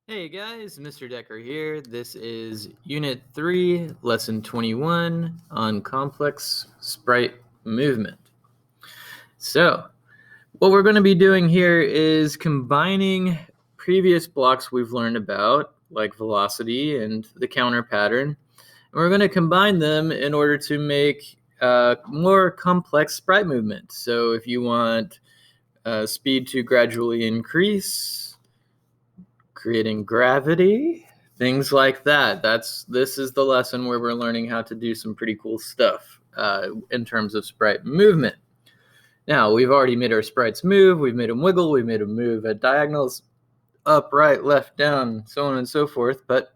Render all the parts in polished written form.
Hey guys, Mr. Decker here. This is Unit 3, Lesson 21 on complex sprite movement. So, what we're going to be doing here is combining previous blocks we've learned about, like velocity and the counter pattern. And we're going to combine them in order to make more complex sprite movement. So, if you want speed to gradually increase, creating gravity, things like that. This is the lesson where we're learning how to do some pretty cool stuff in terms of sprite movement. Now, we've already made our sprites move. We've made them wiggle. We've made them move at diagonals, up, right, left, down, so on and so forth. But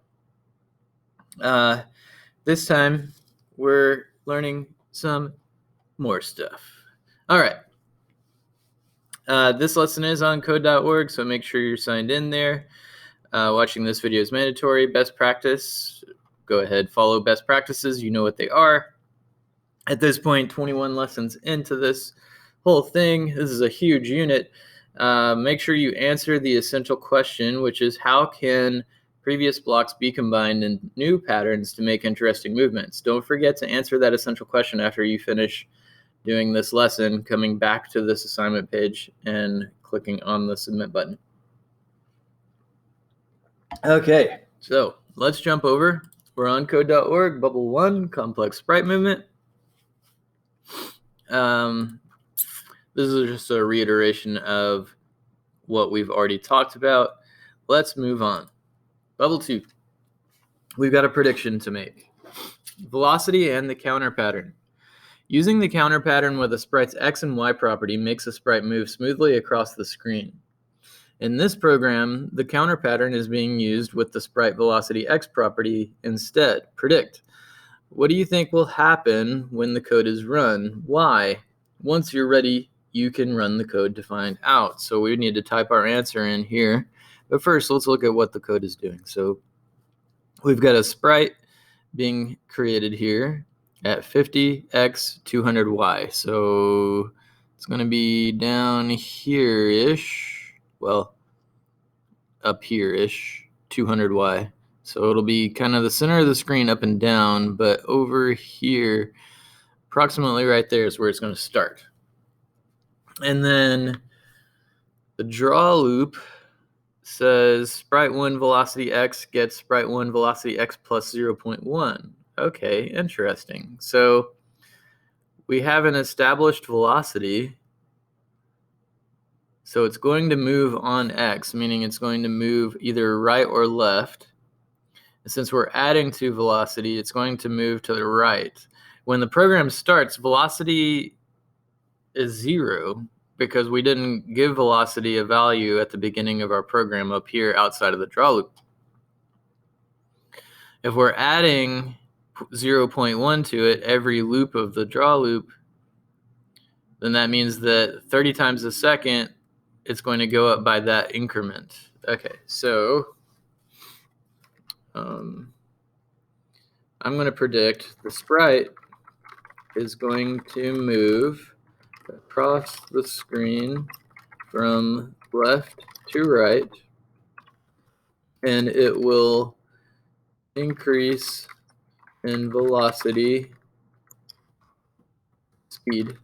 this time, we're learning some more stuff. All right. This lesson is on code.org, so make sure you're signed in there. Watching this video is mandatory. Best practice, go ahead, follow best practices. You know what they are. At this point, 21 lessons into this whole thing. This is a huge unit. Make sure you answer the essential question, which is how can previous blocks be combined in new patterns to make interesting movements? Don't forget to answer that essential question after you finish doing this lesson, coming back to this assignment page and clicking on the submit button. Okay, so let's jump over. We're on code.org, bubble 1, complex sprite movement. This is just a reiteration of what we've already talked about. Let's move on. Bubble 2, we've got a prediction to make. Velocity and the counter pattern. Using the counter pattern with a sprite's x and y property makes a sprite move smoothly across the screen. In this program, the counter pattern is being used with the sprite velocity x property instead. Predict. What do you think will happen when the code is run? Why? Once you're ready, you can run the code to find out. So we need to type our answer in here. But first, let's look at what the code is doing. So we've got a sprite being created here at 50x 200y. So it's going to be down here-ish. Well, up here-ish, 200y. So it'll be kind of the center of the screen up and down, but over here, approximately right there is where it's going to start. And then the draw loop says sprite 1 velocity x gets sprite 1 velocity x plus 0.1. Okay, interesting. So we have an established velocity. So it's going to move on x, meaning it's going to move either right or left. And since we're adding to velocity, it's going to move to the right. When the program starts, velocity is 0 because we didn't give velocity a value at the beginning of our program up here outside of the draw loop. If we're adding 0.1 to it every loop of the draw loop, then that means that 30 times a second, it's going to go up by that increment. Okay, so I'm going to predict the sprite is going to move across the screen from left to right, and it will increase in velocity speed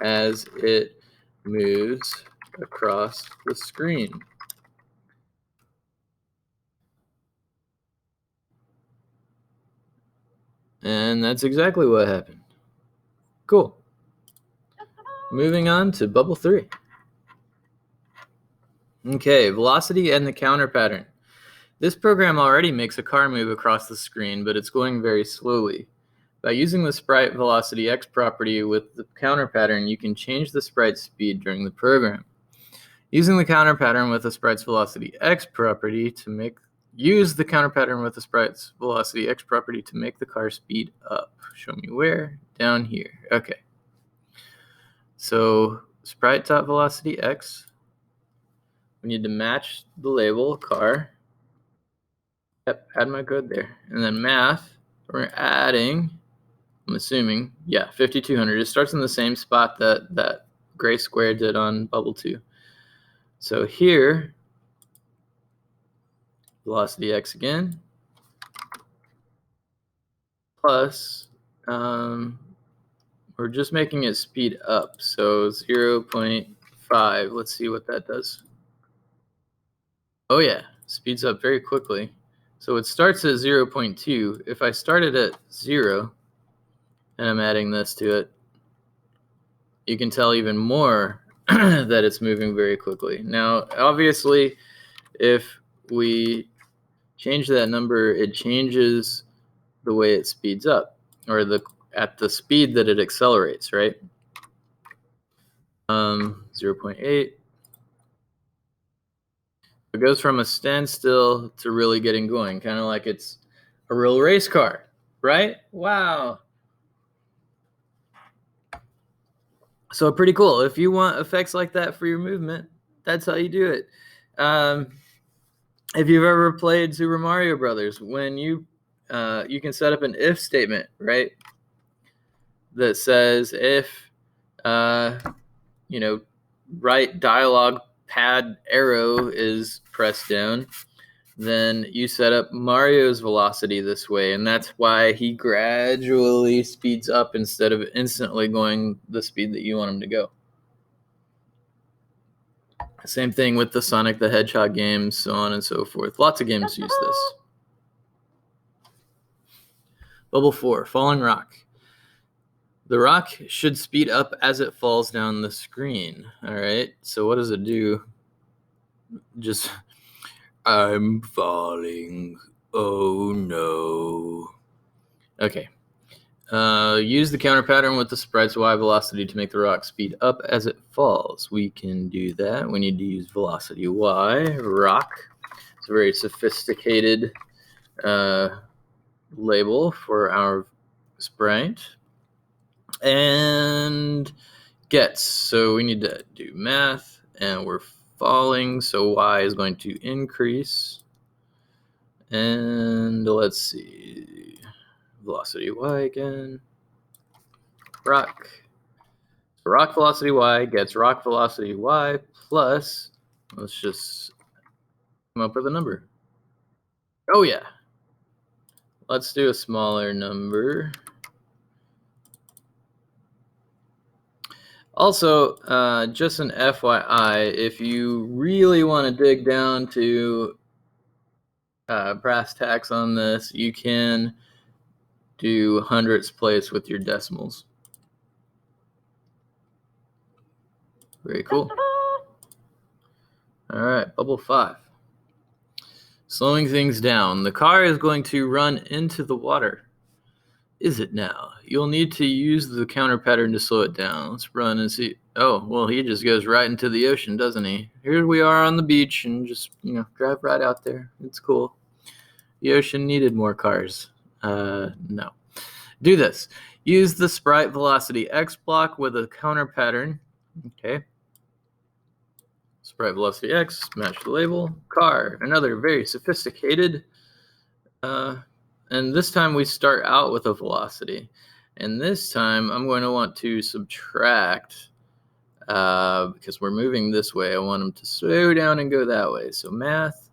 as it moves across the screen. And that's exactly what happened. Cool. Moving on to bubble 3. Okay, velocity and the counter pattern. This program already makes a car move across the screen, but it's going very slowly. By using the sprite velocity x property with the counter pattern, you can change the sprite's speed during the program. Using the counter pattern with the sprite's velocity x property to use the counter pattern with the sprite's velocity x property to make the car speed up. Show me where? Down here. Okay. So sprite.velocity x. We need to match the label car. Yep, add my code there. And then math, we're adding, I'm assuming, yeah, 5200. It starts in the same spot that gray square did on bubble 2. So here, velocity x again, plus, we're just making it speed up, so 0.5. Let's see what that does. Oh yeah, speeds up very quickly. So it starts at 0.2. If I started at 0, and I'm adding this to it, you can tell even more that it's moving very quickly. Now, obviously, if we change that number, it changes the way it speeds up, or at the speed that it accelerates, right? 0.8. It goes from a standstill to really getting going, kind of like it's a real race car, right? Wow. So pretty cool. If you want effects like that for your movement, that's how you do it. If you've ever played Super Mario Brothers, when you can set up an if statement, right? That says if right dialogue pad arrow is pressed down, then you set up Mario's velocity this way, and that's why he gradually speeds up instead of instantly going the speed that you want him to go. Same thing with the Sonic the Hedgehog games, so on and so forth. Lots of games use this. Bubble 4, Falling Rock. The rock should speed up as it falls down the screen. All right, so what does it do? Just, I'm falling. Oh no. Okay. Use the counter pattern with the sprite's Y velocity to make the rock speed up as it falls. We can do that. We need to use velocity Y, rock. It's a very sophisticated label for our sprite. And gets. So we need to do math, and we're falling, so Y is going to increase. And let's see. Velocity Y again. Rock. So rock velocity Y gets rock velocity Y plus, let's just come up with a number. Oh yeah. Let's do a smaller number. Also, just an FYI, if you really want to dig down to brass tacks on this, you can do hundredths place with your decimals. Very cool. All right, bubble 5. Slowing things down. The car is going to run into the water. Is it now? You'll need to use the counter pattern to slow it down. Let's run and see. Oh, well, he just goes right into the ocean, doesn't he? Here we are on the beach and just, drive right out there. It's cool. The ocean needed more cars. No. Do this. Use the sprite velocity X block with a counter pattern. Okay. Sprite velocity X, match the label. Car, another very sophisticated. And this time we start out with a velocity. And this time I'm going to want to subtract because we're moving this way. I want them to slow down and go that way. So math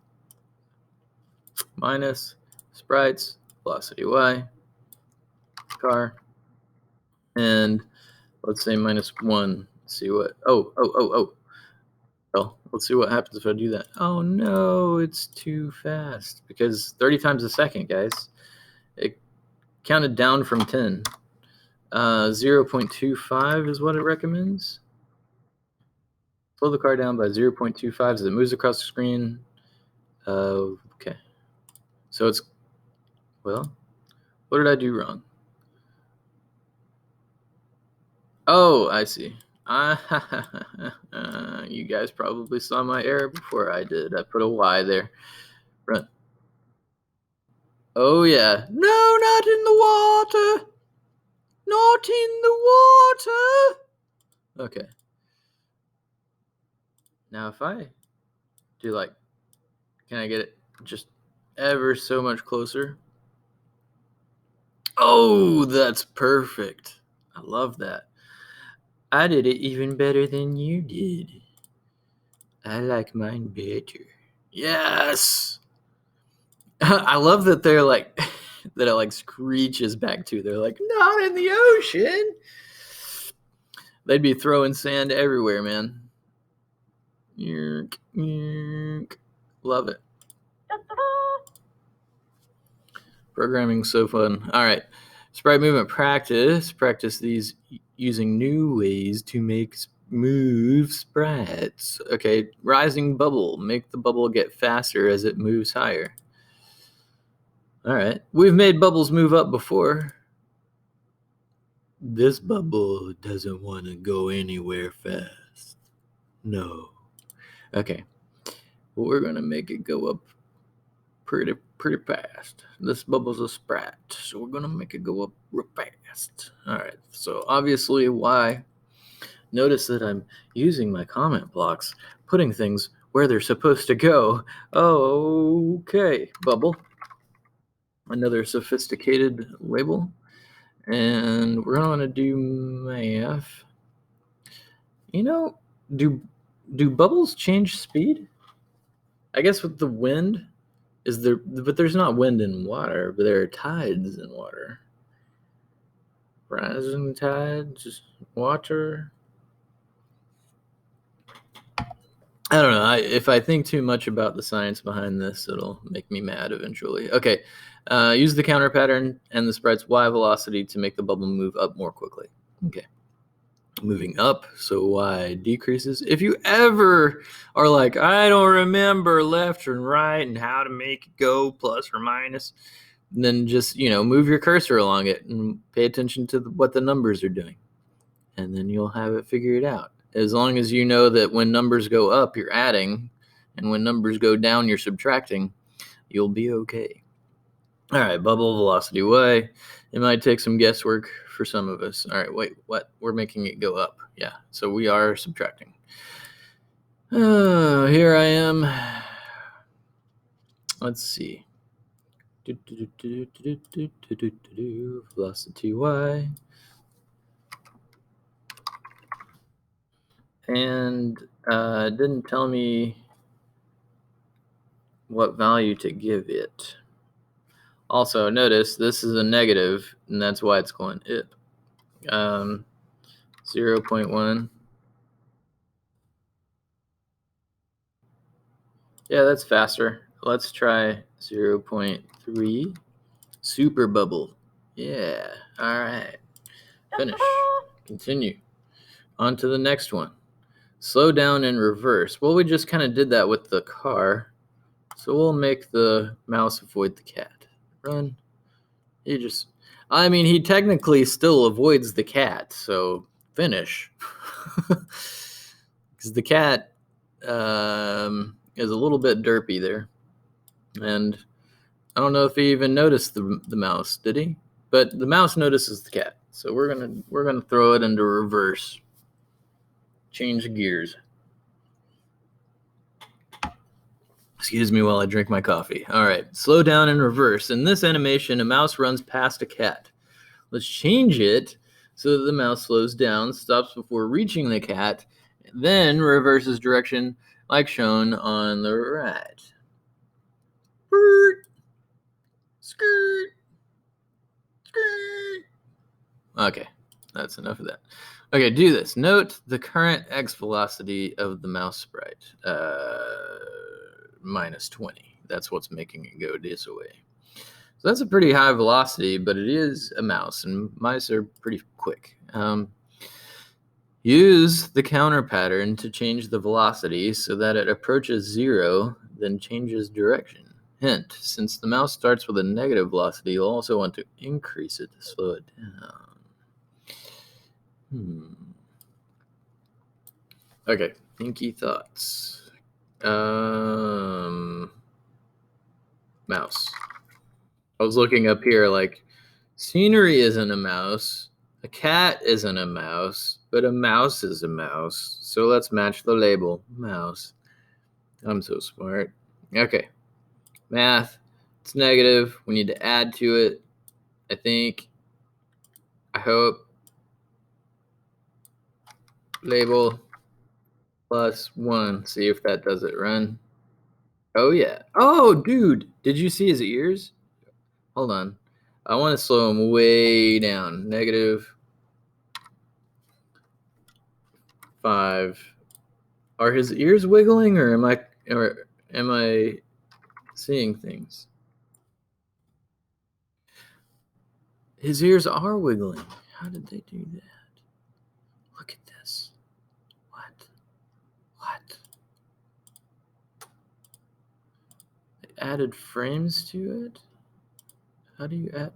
minus sprites, velocity Y, car, and let's say -1. Let's see what, well, let's see what happens if I do that. Oh no, it's too fast because 30 times a second, guys. It counted down from 10. 0.25 is what it recommends. Slow the car down by 0.25 as it moves across the screen. Okay. So it's, well, what did I do wrong? Oh, I see. You guys probably saw my error before I did. I put a Y there. Run. Oh, yeah. No, not in the water. Not in the water. Okay. Now, if I do can I get it just ever so much closer? Oh, that's perfect. I love that. I did it even better than you did. I like mine better. Yes! I love that they're like that it like screeches back too. They're like, not in the ocean. They'd be throwing sand everywhere, man. Yerk, yerk. Love it. Programming's so fun. All right. Sprite movement practice. Practice these using new ways to make move sprites. Okay. Rising bubble. Make the bubble get faster as it moves higher. All right. We've made bubbles move up before. This bubble doesn't want to go anywhere fast. No. Okay. Well, we're going to make it go up pretty fast. This bubble's a Sprite, so we're going to make it go up real fast. All right. So obviously, why? Notice that I'm using my comment blocks, putting things where they're supposed to go. Okay. Bubble. Another sophisticated label. And we're going to do math. You know, do bubbles change speed? I guess with the wind, but there's not wind in water, but there are tides in water. Rising tides, water. I don't know. If I think too much about the science behind this, it'll make me mad eventually. Okay. Use the counter pattern and the Sprite's Y velocity to make the bubble move up more quickly. Okay. Moving up, so Y decreases. If you ever are like, I don't remember left and right and how to make it go plus or minus, then just, move your cursor along it and pay attention to what the numbers are doing. And then you'll have it figured out. As long as you know that when numbers go up, you're adding, and when numbers go down, you're subtracting, you'll be okay. All right, bubble velocity Y. It might take some guesswork for some of us. All right, wait, what? We're making it go up. Yeah, so we are subtracting. Here I am. Let's see. Velocity Y. And it didn't tell me what value to give it. Also, notice this is a negative, and that's why it's going up. 0.1. Yeah, that's faster. Let's try 0.3. Super bubble. Yeah. All right. Finish. Continue. On to the next one. Slow down and reverse. Well, we just kind of did that with the car. So we'll make the mouse avoid the cat. Run. He technically still avoids the cat, so finish. Because the cat is a little bit derpy there. And I don't know if he even noticed the mouse, did he? But the mouse notices the cat. So we're gonna throw it into reverse. Change gears. Excuse me while I drink my coffee. All right, slow down and reverse. In this animation, a mouse runs past a cat. Let's change it so that the mouse slows down, stops before reaching the cat, then reverses direction like shown on the right. Skirt. Skirt. Okay, that's enough of that. Okay, do this. Note the current x velocity of the mouse sprite. Minus 20. That's what's making it go this way. So that's a pretty high velocity, but it is a mouse, and mice are pretty quick. Use the counter pattern to change the velocity so that it approaches 0, then changes direction. Hint, since the mouse starts with a negative velocity, you'll also want to increase it to slow it down. Okay, thinky thoughts. Mouse. I was looking up here like, scenery isn't a mouse, a cat isn't a mouse, but a mouse is a mouse. So let's match the label, mouse. I'm so smart. Okay, math, it's negative. We need to add to it, I think. I hope. Label +1. See if that does it. Run. Oh yeah. Oh, dude, did you see his ears? Hold on. I want to slow him way down. -5. Are his ears wiggling, or am I seeing things? His ears are wiggling. How did they do that? Look at this. What? What? They added frames to it? How do you add?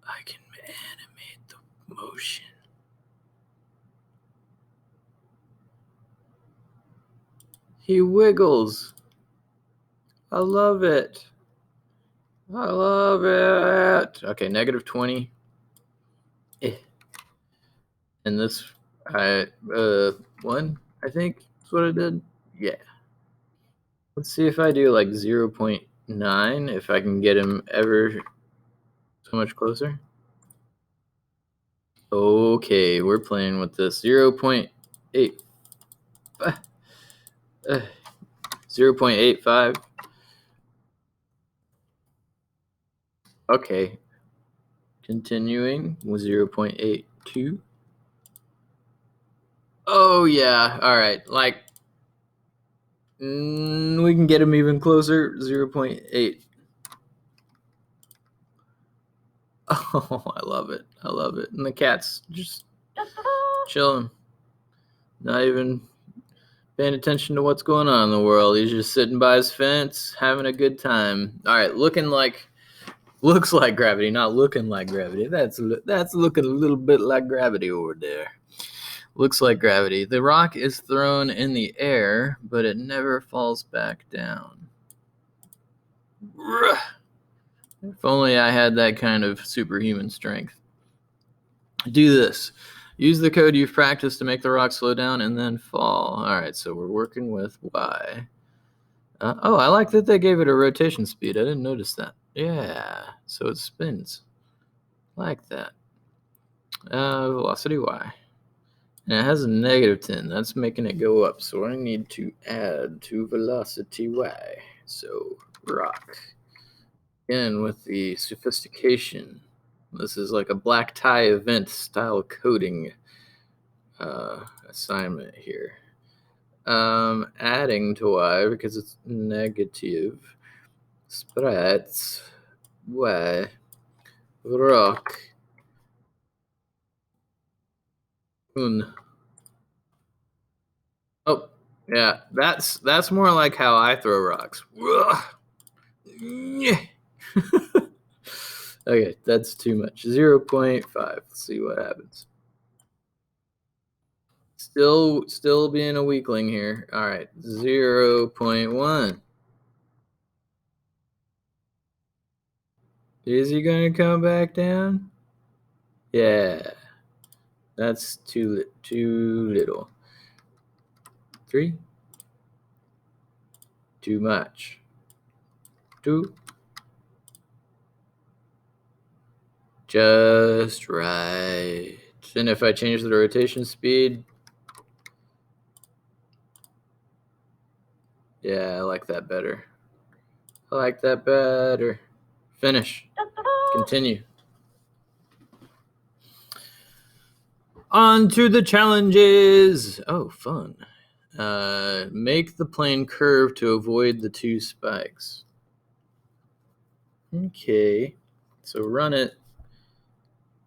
I can animate the motion. He wiggles. I love it. I love it. Okay, -20. Eh. And this, I 1, I think is what I did. Yeah. Let's see if I do like 0.9, if I can get him ever so much closer. Okay, we're playing with this 0.8, 0.85. Okay, continuing with 0.82. Oh yeah, all right. Like we can get him even closer. 0.8. Oh, I love it. I love it. And the cat's just chilling, not even paying attention to what's going on in the world. He's just sitting by his fence, having a good time. All right, looks like gravity, not looking like gravity. That's looking a little bit like gravity over there. Looks like gravity. The rock is thrown in the air, but it never falls back down. If only I had that kind of superhuman strength. Do this. Use the code you've practiced to make the rock slow down and then fall. All right, so we're working with Y. Oh, I like that they gave it a rotation speed. I didn't notice that. Yeah, so it spins. Like that. Velocity Y. And it has a -10. That's making it go up. So I need to add to velocity Y. So rock. Again, with the sophistication. This is like a black tie event style coding assignment here. Adding to Y because it's negative. Sprite Y rock un. Oh, yeah, that's more like how I throw rocks. Okay, that's too much. 0.5. Let's see what happens. Still being a weakling here. All right, 0.1. Is he gonna come back down? Yeah, that's too little. 3. Too much. 2. Just right. And if I change the rotation speed, yeah, I like that better. I like that better. Finish. Continue. On to the challenges. Oh, fun. Make the plane curve to avoid the 2 spikes. Okay. So run it.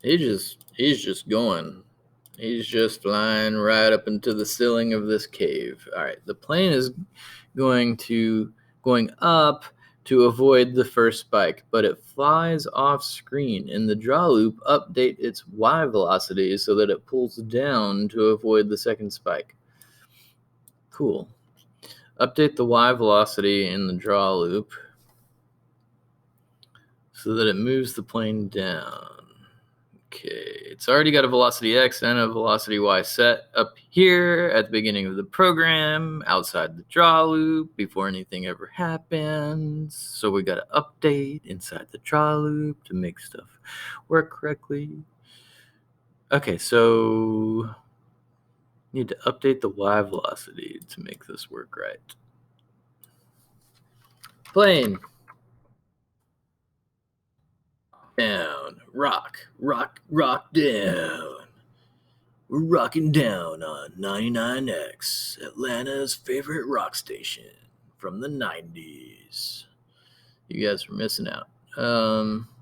He's just going. He's just flying right up into the ceiling of this cave. All right. The plane is going up to avoid the first spike, but it flies off screen. In the draw loop, update its Y velocity so that it pulls down to avoid the second spike. Cool. Update the Y velocity in the draw loop so that it moves the plane down. Okay, it's already got a velocity X and a velocity Y set up here at the beginning of the program, outside the draw loop, before anything ever happens. So we got to update inside the draw loop to make stuff work correctly. Okay, so Need to update the y velocity to make this work right. Plane. Down. Rock. Rock. Rock down. We're rocking down on 99X, Atlanta's favorite rock station from the 90s. You guys are missing out.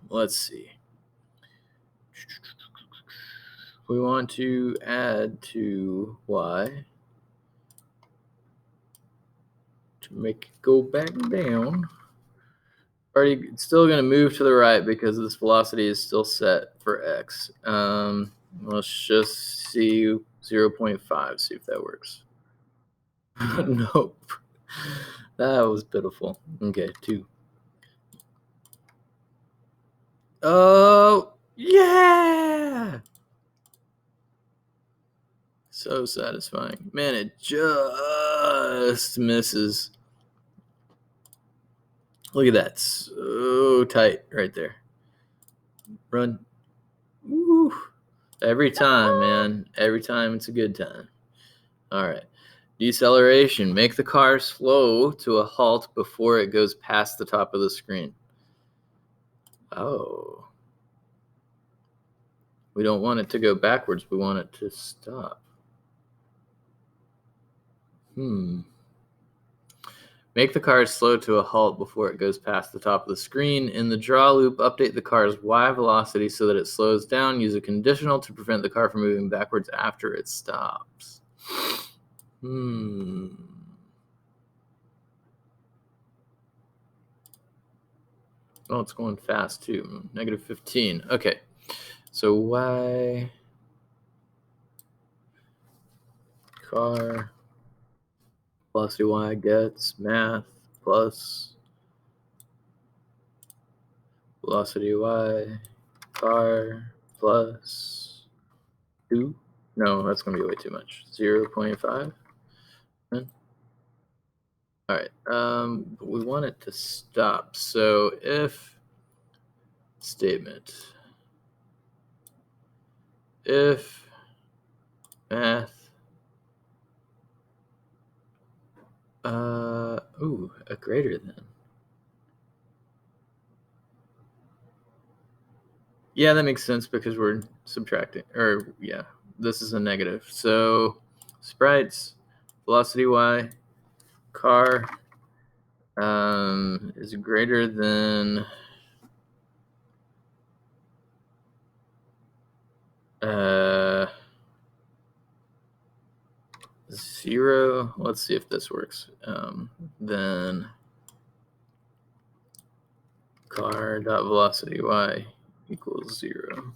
Let's see. We want to add to y to make it go back down. It's still going to move to the right because this velocity is still set for x. Let's just see 0.5, see if that works. Nope. That was pitiful. Okay, 2. Oh, yeah! So satisfying. Man, it just misses. Look at that. So tight right there. Run. Woo. Every time, man. Every time it's a good time. All right. Deceleration. Make the car slow to a halt before it goes past the top of the screen. Oh. We don't want it to go backwards. We want it to stop. Make the car slow to a halt before it goes past the top of the screen. In the draw loop, update the car's y velocity so that it slows down. Use a conditional to prevent the car from moving backwards after it stops. Oh, it's going fast too. -15. Okay. So y car velocity y gets math plus velocity y car plus 2. No, that's going to be way too much. 0.5. All right. We want it to stop. So if statement, if math, a greater than. Yeah, that makes sense because we're subtracting, or yeah, this is a negative. So sprites, velocity y, car is greater than 0. Let's see if this works. Then car dot velocity y equals 0.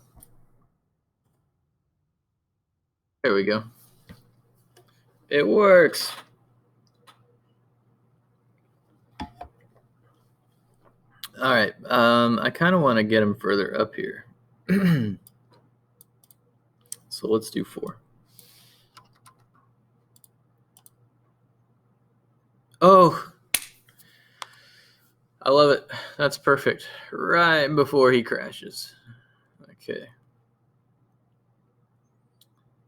There we go. It works. All right. I kind of want to get them further up here. So let's do 4. Oh, I love it. That's perfect. Right before he crashes. Okay.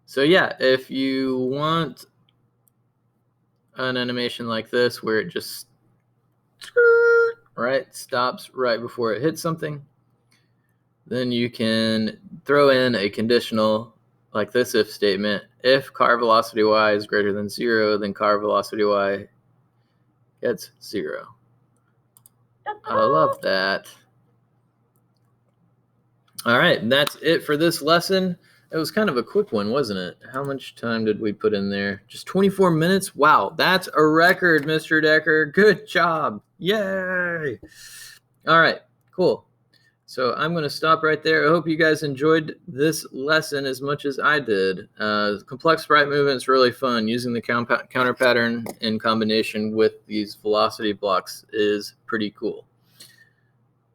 So yeah, if you want an animation like this where it just stops right before it hits something, then you can throw in a conditional like this if statement. If car velocity y is greater than 0, then car velocity y gets 0. I love that. All right, and that's it for this lesson. It was kind of a quick one, wasn't it? How much time did we put in there? Just 24 minutes? Wow, that's a record, Mr. Decker. Good job. Yay. All right, cool. So I'm going to stop right there. I hope you guys enjoyed this lesson as much as I did. Complex sprite movement is really fun. Using the counter pattern in combination with these velocity blocks is pretty cool.